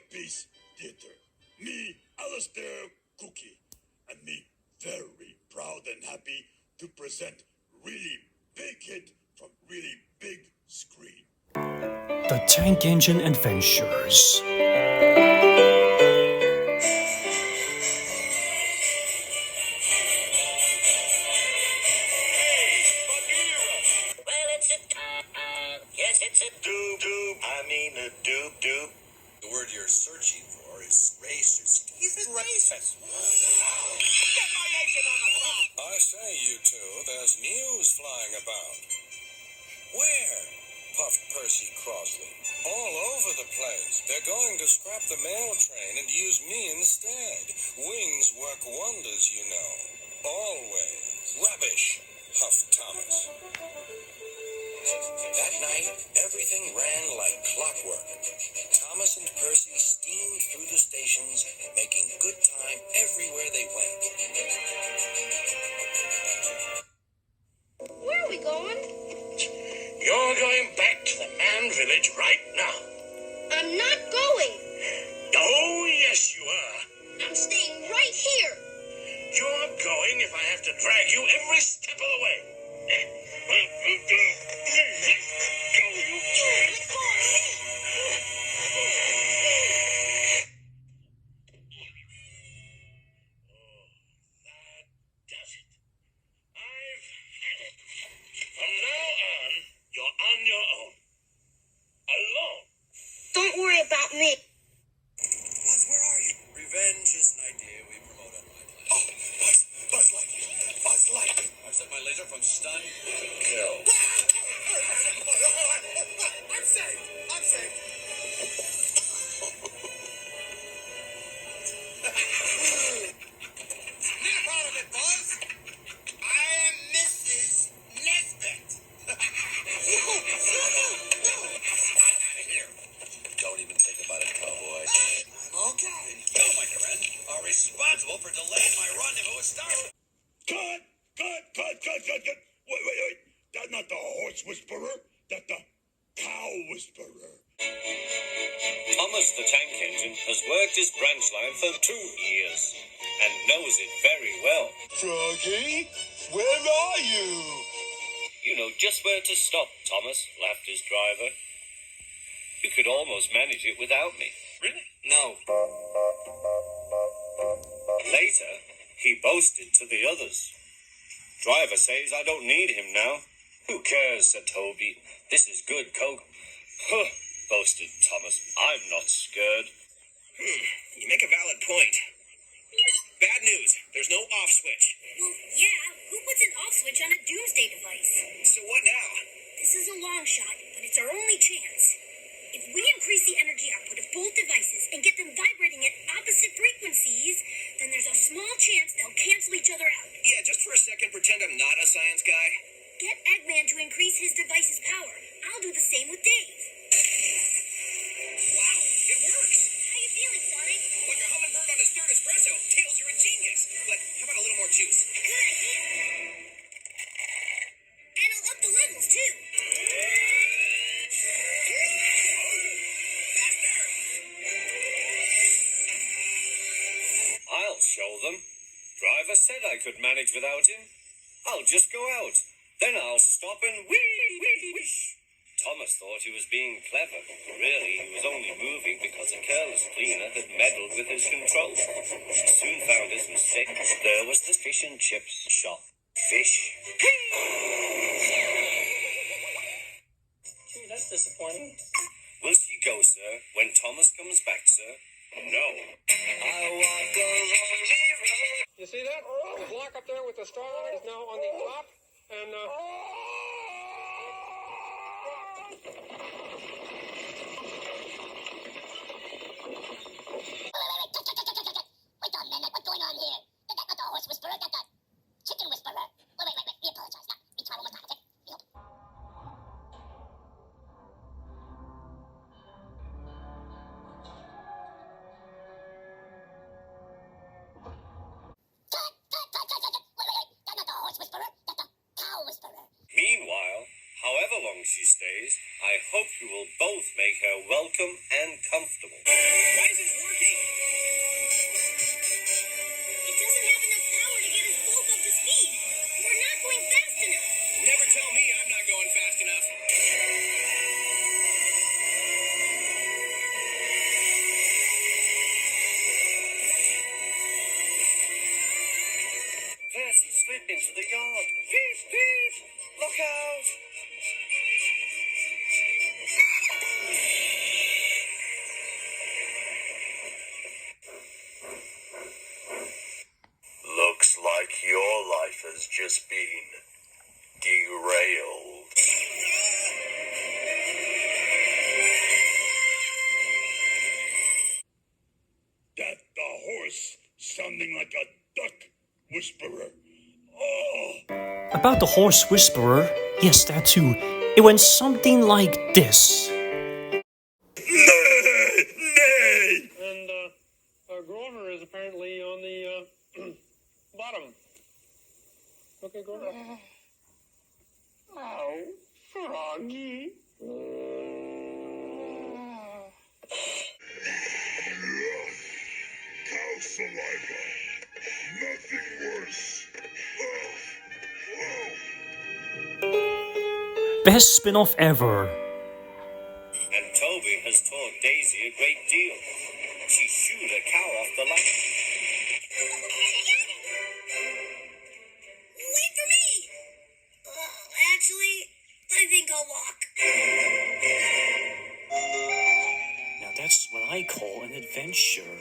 Masterpiece Theater. Me, Alistair Cookie, and me very proud and happy to present really big hit from really big screen. The Tank Engine Adventures. It's a doob. I mean a doob. The word you're searching for is racist. He's racist. Get my agent on the phone. I say, you two, there's news flying about. Where? Puffed Percy crossly. All over the place. They're going to scrap the mail train and use me instead. Wings work wonders, you know. Always. Rubbish, huffed Thomas. That night, everything ran like clockwork. Thomas and Percy steamed through the stations, making good time everywhere they went. Where are we going? You're going back to the Man Village right now. I'm not going. Oh, yes, you are. I'm staying right here. You're going if I have to drag you every step of the way. Go, you that does it. I've had it. From now on, you're on your own. Alone. Don't worry about me. Buzz, where are you? Revenge is an idea we promote on my planet. Oh, Buzz Lightyear. Buzz Lightyear. I've set my laser from stun to kill. I'm saved. I'm saved. Snap out of it, Buzz. I am Mrs. Nesbit. No. I'm out of here. Don't even think about it, cowboy. I'm okay. You, my friend, are responsible for delaying my rendezvous with Star. Cut! Wait. That's not the horse whisperer. That's the cow whisperer. Thomas the Tank Engine has worked his branch line for 2 years and knows it very well. Froggy, where are you? You know just where to stop, Thomas, laughed his driver. You could almost manage it without me. Really? No. Later, he boasted to the others. Driver says I don't need him now. Who cares, said Toby. This is good coke. Huh, boasted Thomas. I'm not scared. You make a valid point. Bad news. There's no off switch. Well, yeah. Who puts an off switch on a doomsday device? So what now? This is a long shot, but it's our only chance. If we increase the energy output of both devices and get them vibrating at opposite frequencies, then there's a small chance they'll cancel each other out. Yeah, just for a second, pretend I'm not a science guy. Get Eggman to increase his device's power. I'll do the same with Dave. Wow, it works. How you feeling, Sonic? Like a hummingbird on his third espresso. Tails, you're a genius. But how about a little more juice? Good idea. And I'll up the levels, too. Faster! I'll show them. Driver said I could manage without him. I'll just go out. Then I'll stop and whoosh. Thomas thought he was being clever. Really, he was only moving because a careless cleaner had meddled with his controls. Soon found his mistake. There was the fish and chips shop. Fish. Gee, that's disappointing. Will she go, sir, when Thomas comes back, sir? No. I walk a lonely road. You see that? The block up there with the star on it is now on the top. And, Wait a minute, what's going on here? That's not the horse whisperer, that's the chicken whisperer. Wait, we apologize. Now, we try one more time, okay? We hope. Cut. Wait, that's not the horse whisperer, that's the cow whisperer. Meanwhile, however long she stays, I hope you will both make her welcome and comfortable. Why is slip into the yard. Peep, peep! Look out! Looks like your life has just been derailed. That the horse sounding like a duck whisperer. Oh! About the horse whisperer, yes, that too. It went something like this. Nay! Nay! And Grover is apparently on the bottom. Okay, Grover. Oh, Froggy. Cow saliva. Nothing worse. Best spin-off ever. And Toby has taught Daisy a great deal. She shooed a cow off the line. Wait for me! Actually, I think I'll walk. Now that's what I call an adventure.